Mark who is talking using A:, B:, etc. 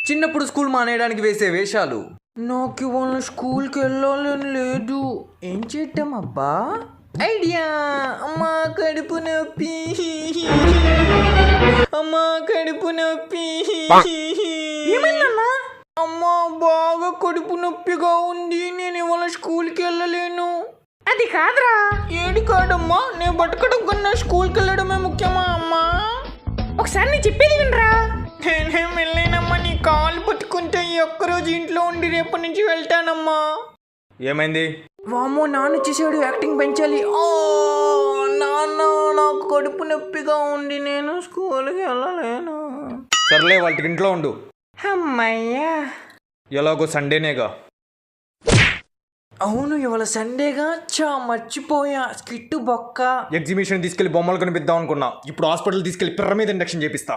A: చిన్నప్పుడు స్కూల్ మానేయడానికి వేసే వేషాలు. నాకు ఇవాళ స్కూల్కి వెళ్ళాలని లేదు. ఏం చేద్దాం అబ్బా? ఐడియా. అమ్మా కడుపు నొప్పి, అమ్మా కడుపు నొప్పి. ఏమైందన్నా? అమ్మా బాగా కడుపు నొప్పిగా ఉంది, నేను ఇవాళ స్కూల్కి వెళ్ళలేను. అది కాదురా. ఏది కాదమ్మా, నేను బతకడం కన్నా స్కూల్కి వెళ్ళడమే ముఖ్యమా అమ్మా? ఒకసారి నేను చెప్పేది వినరా. నేనేం వెళ్ళలేనమ్మా, నీ కాలు పట్టుకుంటే ఈ ఒక్కరోజు ఇంట్లో ఉండి రేపటి నుంచి వెళ్తానమ్మా. ఏమైంది? వామ్మో, నాన్న వచ్చేసాడు, యాక్టింగ్ పెంచాలి. ఓ నాన్న, నాకు కడుపు నొప్పిగా ఉంది, నేను స్కూల్కి వెళ్ళలేను. సర్లే, వాళ్ళకి ఇంట్లో ఉండు. అమ్మయ్యా, ఎలాగో సండేనేగా. అవును, ఇవాళ సండేగా. మర్చిపోయా, స్కిట్టు బొక్క. ఎగ్జిబిషన్ తీసుకెళ్లి బొమ్మలు కనిపిద్దాం అనుకున్నా, ఇప్పుడు హాస్పిటల్ తీసుకెళ్లి పిర్ర మీద ఇండక్షన్ చేపిస్తా.